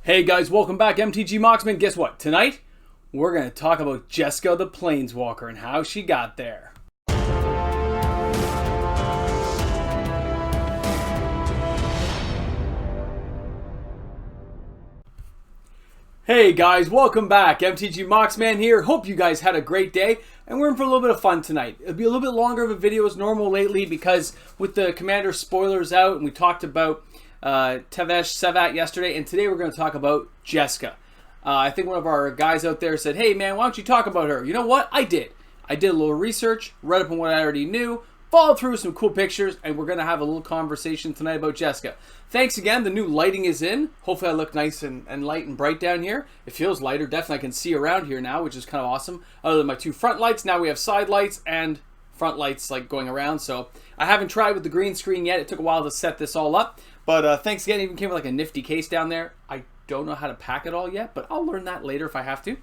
Hey guys, welcome back, MTG Marksman. Guess what? Tonight, we're going to talk about Jeska the Planeswalker and how she got there. Hey guys, welcome back. MTG Marksman here. Hope you guys had a great day, and we're in for a little bit of fun tonight. It'll be a little bit longer of a video as normal lately because with the Commander spoilers out, and we talked about Tevesh Sevat yesterday, and today we're going to talk about Jeska. I think one of our guys out there said, hey man, why don't you talk about her? You know what? I did a little research, read up on what I already knew, followed through some cool pictures, and we're going to have a little conversation tonight about Jeska. Thanks again. The new lighting is in. Hopefully I look nice and light and bright down here. It feels lighter. Definitely I can see around here now, which is kind of awesome. Other than my two front lights, now we have side lights and front lights like going around. So I haven't tried with the green screen yet. It took a while to set this all up. But thanks again. It even came with like a nifty case down there. I don't know how to pack it all yet, but I'll learn that later if I have to.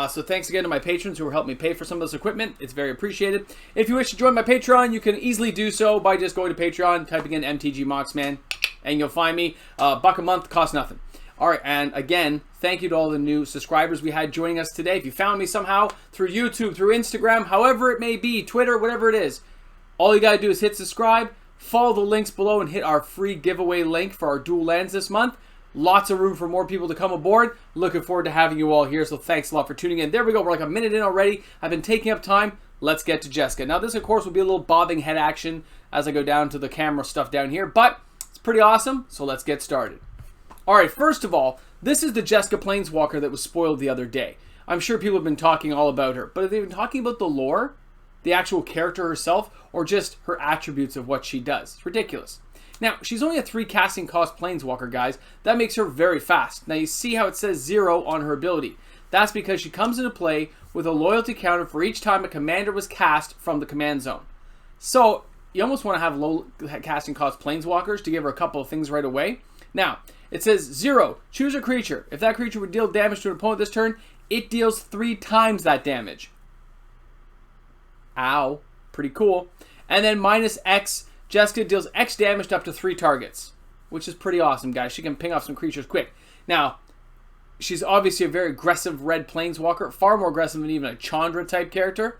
So thanks again to my patrons who are helping me pay for some of this equipment. It's very appreciated. If you wish to join my Patreon, you can easily do so by just going to Patreon, typing in MTG Marksman, and you'll find me. $1 a month, costs nothing. All right, and again, thank you to all the new subscribers we had joining us today. If you found me somehow through YouTube, through Instagram, however it may be, Twitter, whatever it is, all you got to do is hit subscribe, follow the links below, and hit our free giveaway link for our dual lands this month. Lots of room for more people to come aboard. Looking forward to having you all here, so thanks a lot for tuning in. There we go. We're like a minute in already. I've been taking up time. Let's get to Jeska. Now, this, of course, will be a little bobbing head action as I go down to the camera stuff down here, but it's pretty awesome, so let's get started. All right, first of all, this is the Jeska Planeswalker that was spoiled the other day. I'm sure people have been talking all about her, but have they been talking about the lore, the actual character herself, or just her attributes of what she does? It's ridiculous. Now, she's only a 3 casting cost Planeswalker, guys. That makes her very fast. Now, you see how it says 0 on her ability. That's because she comes into play with a loyalty counter for each time a commander was cast from the command zone. So, you almost want to have low casting cost Planeswalkers to give her a couple of things right away. Now, it says 0. Choose a creature. If that creature would deal damage to an opponent this turn, it deals 3 times that damage. Ow. Pretty cool. And then minus X. Jeska deals X damage to up to 3 targets, which is pretty awesome, guys. She can ping off some creatures quick. Now, she's obviously a very aggressive red Planeswalker, far more aggressive than even a Chandra-type character.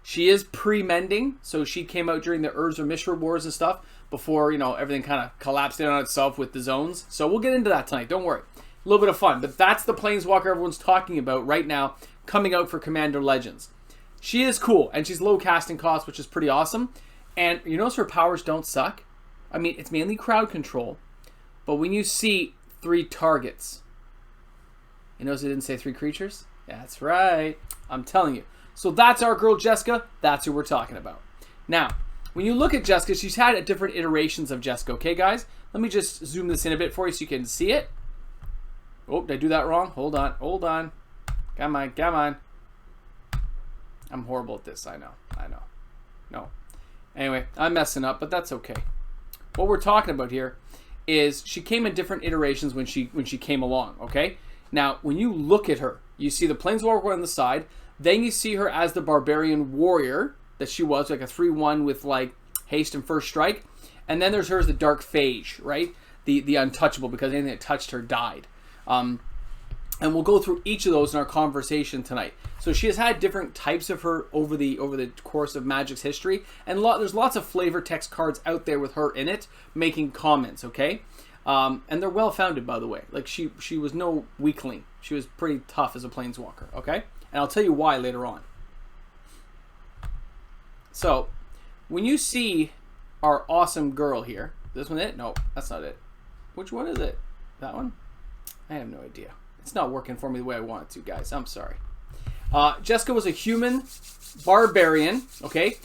She is pre-mending, so she came out during the Urza Mishra Wars and stuff before, you know, everything kind of collapsed in on itself with the zones. So we'll get into that tonight, don't worry. A little bit of fun, but that's the Planeswalker everyone's talking about right now, coming out for Commander Legends. She is cool, and she's low casting cost, which is pretty awesome. And you notice her powers don't suck? I mean, it's mainly crowd control. But when you see 3 targets, you notice it didn't say 3 creatures? That's right. I'm telling you. So that's our girl Jeska. That's who we're talking about. Now, when you look at Jeska, she's had different iterations of Jeska. Okay, guys? Let me just zoom this in a bit for you so you can see it. Oh, did I do that wrong? Hold on. Hold on. Come on. Come on. I'm horrible at this. I know. No. Anyway, I'm messing up, but that's okay. What we're talking about here is she came in different iterations when she came along, okay? Now, when you look at her, you see the Planeswalker on the side, then you see her as the Barbarian Warrior that she was, like a 3/1 with like haste and first strike, and then there's her as the Dark Phage, right? The untouchable, because anything that touched her died. And we'll go through each of those in our conversation tonight. So she has had different types of her over the course of Magic's history, and there's lots of flavor text cards out there with her in it, making comments. Okay, and they're well founded, by the way. Like she was no weakling. She was pretty tough as a Planeswalker. Okay, and I'll tell you why later on. So when you see our awesome girl here, this one it? No, that's not it. Which one is it? That one? I have no idea. It's not working for me the way I want it to, guys. I'm sorry. Jeska was a human barbarian. Okay,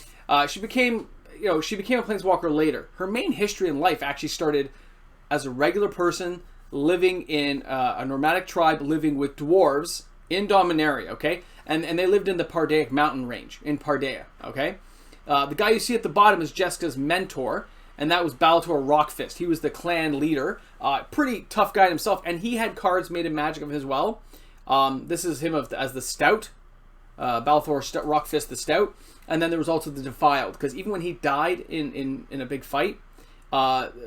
she became a Planeswalker later. Her main history in life actually started as a regular person living in a nomadic tribe, living with dwarves in Dominaria. Okay, and they lived in the Pardaic mountain range in Pardea. Okay, the guy you see at the bottom is Jeska's mentor. And that was Baltor Rockfist. He was the clan leader. Pretty tough guy himself. And he had cards made in Magic of him as well. This is him as the Stout. Balthor Rockfist the Stout. And then there was also the Defiled. Because even when he died in a big fight,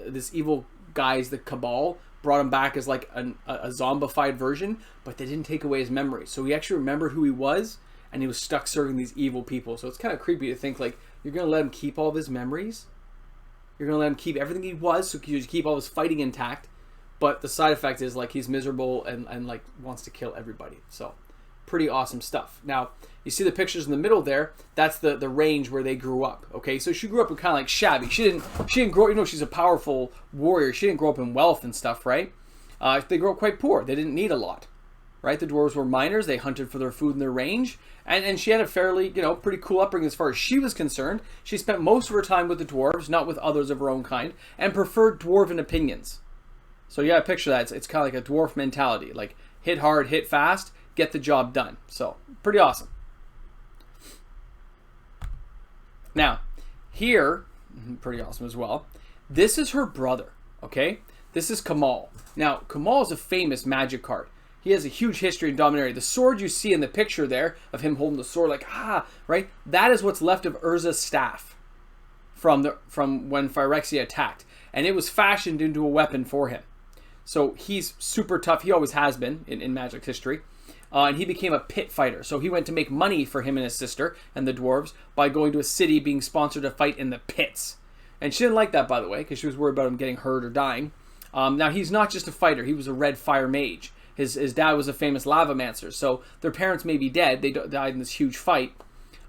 this evil guys, the Cabal, brought him back as like a zombified version, but they didn't take away his memory. So he actually remembered who he was, and he was stuck serving these evil people. So it's kind of creepy to think, like, you're going to let him keep all of his memories? You're going to let him keep everything he was, so you keep all his fighting intact, but the side effect is, like, he's miserable and like, wants to kill everybody. So, pretty awesome stuff. Now, you see the pictures in the middle there? That's the range where they grew up, okay? So she grew up in kind of like shabby. She didn't grow, you know, she's a powerful warrior. She didn't grow up in wealth and stuff, right? They grew up quite poor. They didn't need a lot, right? The dwarves were miners. They hunted for their food in their range. And she had a fairly, you know, pretty cool upbringing as far as she was concerned. She spent most of her time with the dwarves, not with others of her own kind, and preferred dwarven opinions. So you gotta picture that. It's kind of like a dwarf mentality. Like, hit hard, hit fast, get the job done. So, pretty awesome. Now, here, pretty awesome as well, this is her brother, okay? This is Kamal. Now, Kamal is a famous magic card. He has a huge history in Dominaria. The sword you see in the picture there, of him holding the sword like, right? That is what's left of Urza's staff from when Phyrexia attacked. And it was fashioned into a weapon for him. So he's super tough. He always has been in Magic's history. And he became a pit fighter. So he went to make money for him and his sister and the dwarves by going to a city being sponsored to fight in the pits. And she didn't like that, by the way, because she was worried about him getting hurt or dying. Now, he's not just a fighter. He was a red fire mage. His dad was a famous lavamancer. So their parents may be dead. They died in this huge fight.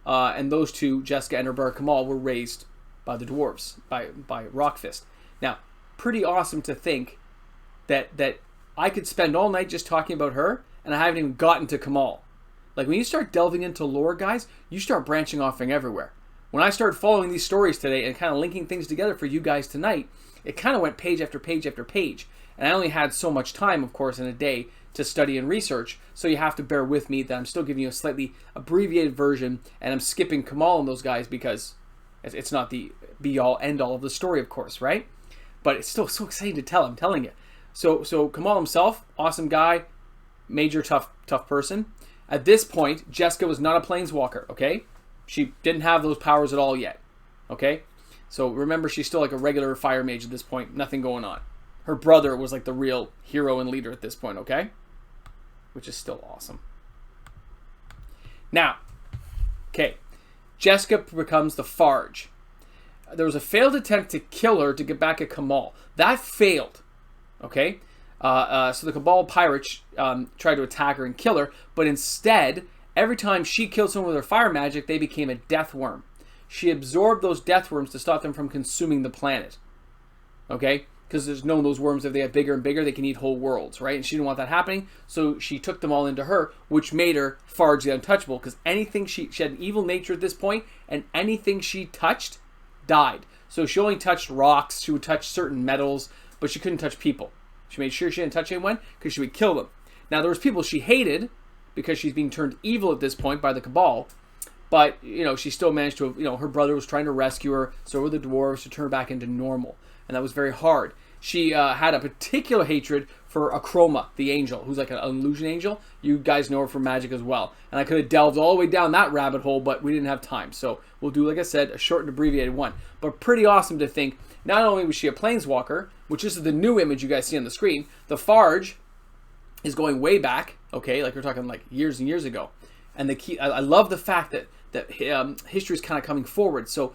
And those two, Jeska and her brother Kamal, were raised by the dwarves, by Rockfist. Now, pretty awesome to think that I could spend all night just talking about her, and I haven't even gotten to Kamal. Like, when you start delving into lore, guys, you start branching off everywhere. When I started following these stories today and kind of linking things together for you guys tonight, it kind of went page after page after page. And I only had so much time, of course, in a day to study and research, so you have to bear with me that I'm still giving you a slightly abbreviated version, and I'm skipping Kamal and those guys because it's not the be-all, end-all of the story, of course, right? But it's still so exciting to tell, I'm telling you. So Kamal himself, awesome guy, major tough person. At this point, Jeska was not a planeswalker, okay? She didn't have those powers at all yet, okay? So remember, she's still like a regular fire mage at this point, nothing going on. Her brother was like the real hero and leader at this point, okay? Which is still awesome. Now, okay, Jeska becomes the Farge. There was a failed attempt to kill her to get back at Kamal. That failed, okay? So the Cabal pirates tried to attack her and kill her, but instead, every time she killed someone with her fire magic, they became a death worm. She absorbed those death worms to stop them from consuming the planet, okay? Because there's known those worms, if they get bigger and bigger, they can eat whole worlds, right? And she didn't want that happening, so she took them all into her, which made her Farge the Untouchable, because anything she had an evil nature at this point, and anything she touched died. So she only touched rocks, she would touch certain metals, but she couldn't touch people. She made sure she didn't touch anyone, because she would kill them. Now, there was people she hated, because she's being turned evil at this point by the Cabal, but, you know, she still managed to, you know, her brother was trying to rescue her, so were the dwarves, to turn her back into normal. And that was very hard. She had a particular hatred for Akroma, the angel, who's like an illusion angel. You guys know her from Magic as well. And I could have delved all the way down that rabbit hole, but we didn't have time. So we'll do, like I said, a short and abbreviated one. But pretty awesome to think, not only was she a planeswalker, which is the new image you guys see on the screen, the Farge is going way back, okay, like we're talking like years and years ago. And the key, I love the fact that history is kind of coming forward. So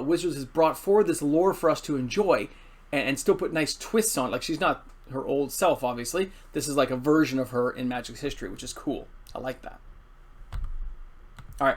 Wizards has brought forward this lore for us to enjoy and still put nice twists on it. Like, she's not her old self, obviously. This is like a version of her in Magic's history, which is cool. I like that. All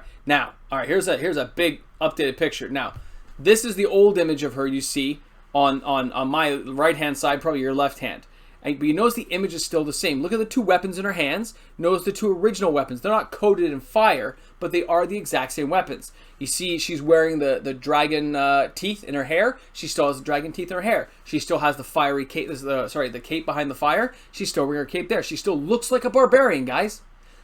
right, here's a big updated picture. Now, this is the old image of her you see on my right-hand side, probably your left hand. But you notice the image is still the same. Look at the two weapons in her hands. Notice the two original weapons. They're not coated in fire, but they are the exact same weapons. You see she's wearing the dragon teeth in her hair. She still has the dragon teeth in her hair. She still has the fiery cape, the cape behind the fire. She's still wearing her cape there. She still looks like a barbarian, guys.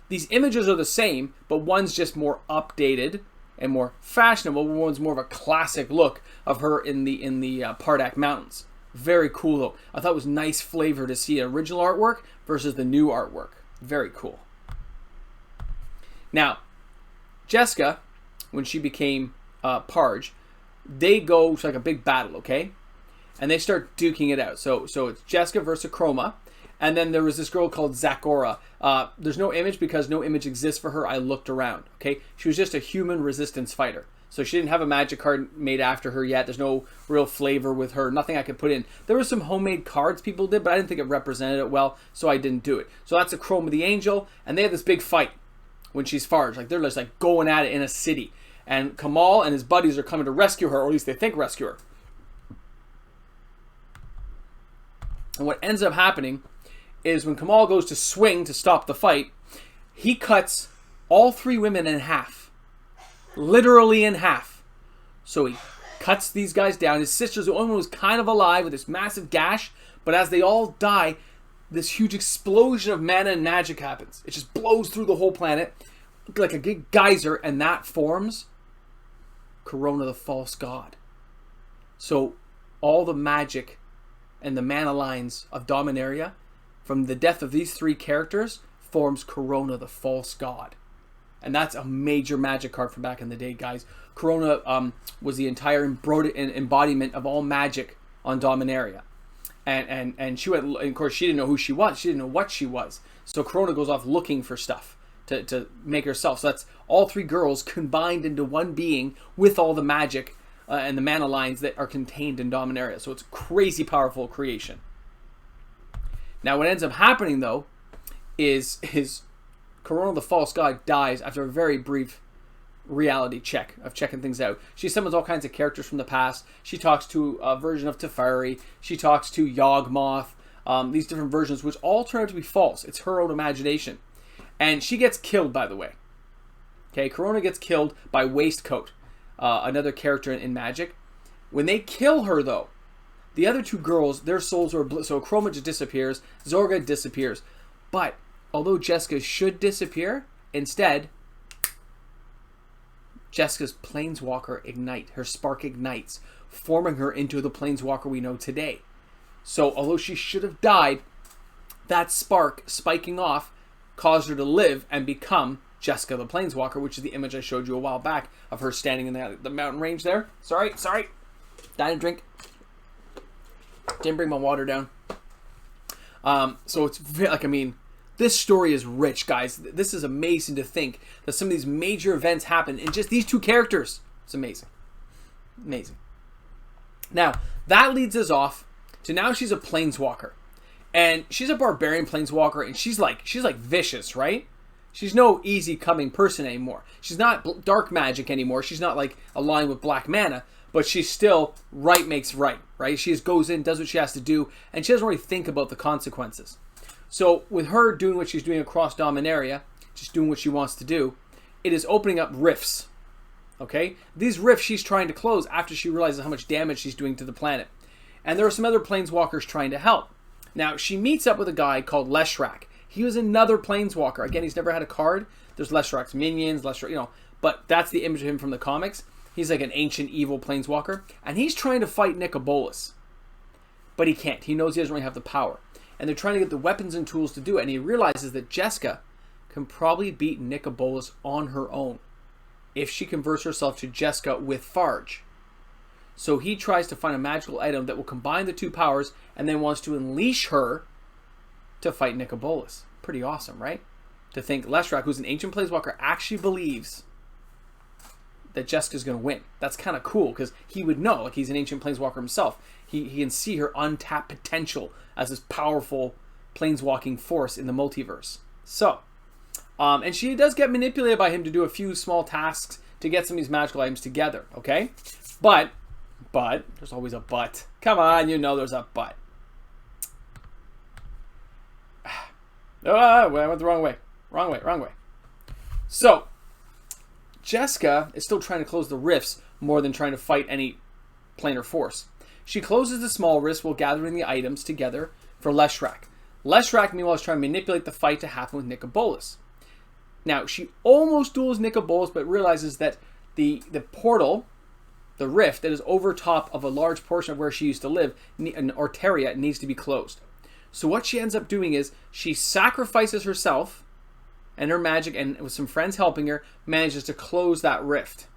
These images are the same, but one's just more updated and more fashionable. One's more of a classic look of her in the Pardak Mountains. Very cool, though. I thought it was nice flavor to see original artwork versus the new artwork. Very cool. Now, Jeska, when she became Parge, they go to like a big battle, okay? and they start duking it out. So it's Jeska versus Chroma, and then there was this girl called Zakora. There's no image because no image exists for her. I looked around. Okay, she was just a human resistance fighter. So she didn't have a magic card made after her yet. There's no real flavor with her. Nothing I could put in. There were some homemade cards people did, but I didn't think it represented it well, so I didn't do it. So that's a Chroma the Angel, and they have this big fight when she's Farge. Like, they're just like going at it in a city. And Kamal and his buddies are coming to rescue her, or at least they think rescue her. And what ends up happening is when Kamal goes to swing to stop the fight, he cuts all three women in half. Literally in half. So he cuts these guys down. His sister's the only one who's kind of alive with this massive gash, but as they all die, this huge explosion of mana and magic happens. It just blows through the whole planet like a big geyser, and that forms Corona the False God. So all the magic and the mana lines of Dominaria from the death of these three characters forms Corona the False God. And that's a major magic card from back in the day, guys. Corona was the entire embodiment of all magic on Dominaria. And she went, and of course, she didn't know who she was. She didn't know what she was. So Corona goes off looking for stuff to make herself. So that's all three girls combined into one being with all the magic and the mana lines that are contained in Dominaria. So it's a crazy powerful creation. Now, what ends up happening, though, is Corona the False God dies after a very brief reality check of checking things out. She summons all kinds of characters from the past. She talks to a version of Teferi. She talks to Yawgmoth. These different versions, which all turn out to be false. It's her own imagination. And she gets killed, by the way. Okay, Corona gets killed by Waistcoat, another character in Magic. When they kill her, though, the other two girls, their souls are... So Chroma just disappears. Zorga disappears. But although Jeska should disappear, instead, Jeska's Planeswalker ignite. Her spark ignites, forming her into the Planeswalker we know today. So although she should have died, that spark spiking off caused her to live and become Jeska the Planeswalker, which is the image I showed you a while back of her standing in the mountain range there. Sorry. Didn't drink. Didn't bring my water down. So it's like, I mean, this story is rich, guys. This is amazing to think that some of these major events happen in just these two characters. It's amazing. Amazing. Now, that leads us off to now she's a Planeswalker. And she's a Barbarian Planeswalker, and she's like vicious, right? She's no easy coming person anymore. She's not dark magic anymore. She's not like aligned with black mana, but she's still right makes right? She just goes in, does what she has to do, and she doesn't really think about the consequences. So with her doing what she's doing across Dominaria, just doing what she wants to do, it is opening up rifts. Okay? These rifts she's trying to close after she realizes how much damage she's doing to the planet. And there are some other Planeswalkers trying to help. Now, she meets up with a guy called Leshrac. He was another Planeswalker. Again, he's never had a card. There's Leshrac's minions, but that's the image of him from the comics. He's like an ancient evil Planeswalker. And he's trying to fight Nicobolas. But he can't. He knows he doesn't really have the power. And they're trying to get the weapons and tools to do it. And he realizes that Jeska can probably beat Nicobolas on her own if she converts herself to Jeska with Farge. So he tries to find a magical item that will combine the two powers and then wants to unleash her to fight Nicobolas. Pretty awesome, right? To think Leshrac, who's an ancient Planeswalker, actually believes that Jeska's going to win. That's kind of cool because he would know, like he's an ancient Planeswalker himself. He can see her untapped potential as this powerful planeswalking force in the multiverse. So, and she does get manipulated by him to do a few small tasks to get some of these magical items together, okay? But, there's always a but. Come on, you know there's a but. I went the wrong way. Wrong way. So, Jeska is still trying to close the rifts more than trying to fight any planar force. She closes the small rifts while gathering the items together for Leshrac. Leshrac, meanwhile, is trying to manipulate the fight to happen with Nicobolas. Now, she almost duels Nicobolas, but realizes that the portal, the rift that is over top of a large portion of where she used to live, in Orteria, needs to be closed. So what she ends up doing is she sacrifices herself and her magic, and with some friends helping her, manages to close that rift.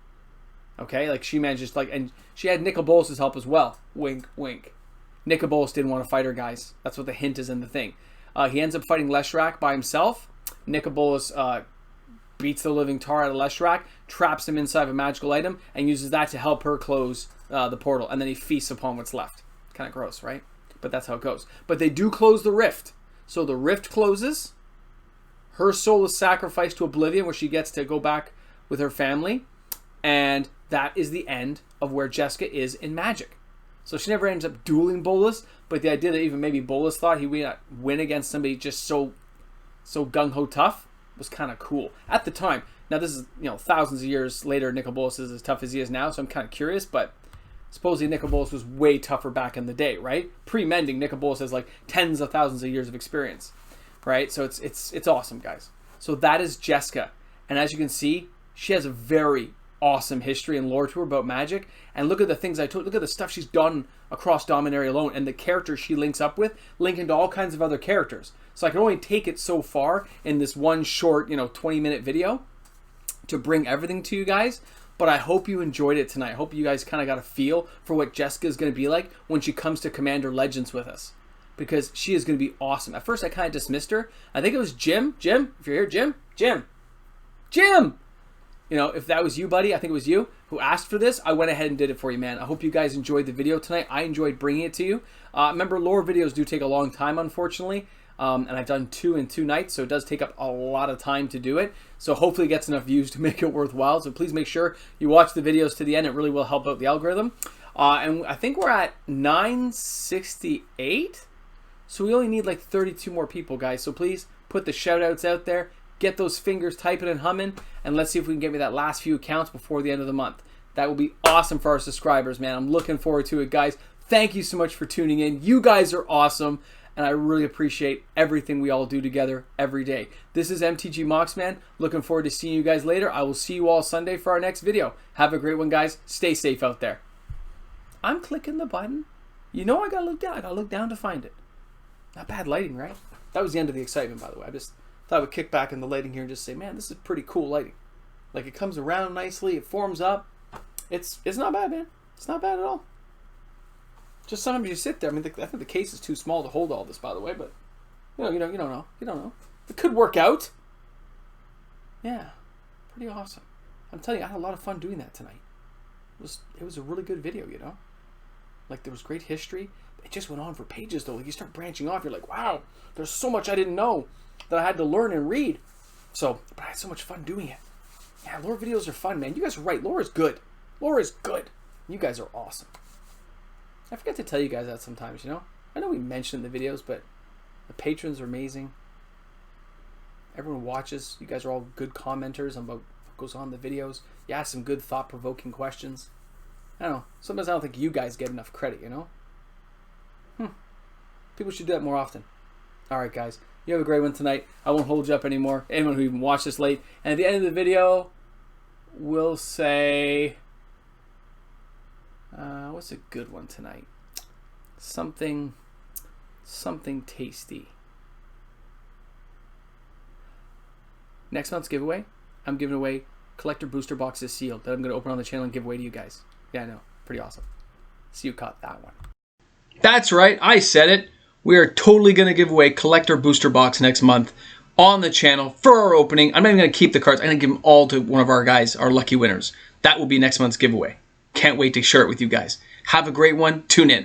Okay, like she manages and she had Nicobolas' help as well. Wink, wink. Nicol Bolas didn't want to fight her, guys. That's what the hint is in the thing. He ends up fighting Leshrac by himself. Nicol Bolas beats the living tar out of Leshrac, traps him inside of a magical item, and uses that to help her close the portal. And then he feasts upon what's left. Kind of gross, right? But that's how it goes. But they do close the rift. So the rift closes. Her soul is sacrificed to oblivion, where she gets to go back with her family. And that is the end of where Jeska is in Magic. So she never ends up dueling Bolas, but the idea that even maybe Bolas thought he would win against somebody just so gung-ho tough was kind of cool at the time. Now this is, thousands of years later, Nicol Bolas is as tough as he is now, so I'm kind of curious, but supposedly Nicol Bolas was way tougher back in the day, right? Pre-mending, Nicol Bolas has like tens of thousands of years of experience, right? So it's awesome, guys. So that is Jeska, and as you can see, she has a very awesome history and lore to her about Magic. And look at the things I told. Look at the stuff she's done across Dominaria alone, and the characters she links up with, link into all kinds of other characters. So I can only take it so far in this one short, 20-minute video to bring everything to you guys. But I hope you enjoyed it tonight. I hope you guys kind of got a feel for what Jeska is going to be like when she comes to Commander Legends with us, because she is going to be awesome. At first, I kind of dismissed her. I think it was Jim. Jim, if you're here, Jim. If that was you, buddy, I think it was you who asked for this. I went ahead and did it for you, man. I hope you guys enjoyed the video tonight. I enjoyed bringing it to you. Remember, lore videos do take a long time, unfortunately. And I've done 2 in 2 nights, so it does take up a lot of time to do it. So hopefully it gets enough views to make it worthwhile. So please make sure you watch the videos to the end. It really will help out the algorithm. And I think we're at 968. So we only need like 32 more people, guys. So please put the shout outs out there. Get those fingers typing and humming, and let's see if we can get me that last few accounts before the end of the month. That will be awesome for our subscribers, man. I'm looking forward to it, guys. Thank you so much for tuning in. You guys are awesome, and I really appreciate everything we all do together every day. This is MTG Moxman. Looking forward to seeing you guys later. I will see you all Sunday for our next video. Have a great one, guys. Stay safe out there. I'm clicking the button. I gotta look down. I gotta look down to find it. Not bad lighting, right? That was the end of the excitement, by the way. I just thought I would kick back in the lighting here and just say, man, this is pretty cool lighting. Like, it comes around nicely, it forms up. It's not bad, man. It's not bad at all. Just sometimes you sit there. I mean, I think the case is too small to hold all this, by the way, but you don't know. You don't know. It could work out. Yeah, pretty awesome. I'm telling you, I had a lot of fun doing that tonight. It was a really good video, Like, there was great history. It just went on for pages, though. Like, you start branching off, you're like, wow, there's so much I didn't know that I had to learn and read. But I had so much fun doing it. Yeah, lore videos are fun, man. You guys are right. Lore is good. Lore is good. You guys are awesome. I forget to tell you guys that sometimes, I know we mentioned the videos, but the patrons are amazing. Everyone watches. You guys are all good commenters on what goes on in the videos. You ask some good thought-provoking questions. I don't know. Sometimes I don't think you guys get enough credit, People should do that more often. Alright, guys. You have a great one tonight. I won't hold you up anymore. Anyone who even watched this late. And at the end of the video, we'll say... what's a good one tonight? Something tasty. Next month's giveaway, I'm giving away collector booster boxes sealed that I'm going to open on the channel and give away to you guys. Yeah, I know. Pretty awesome. See you caught that one. That's right. I said it. We are totally going to give away collector booster box next month on the channel for our opening. I'm not even going to keep the cards. I'm going to give them all to one of our guys, our lucky winners. That will be next month's giveaway. Can't wait to share it with you guys. Have a great one. Tune in.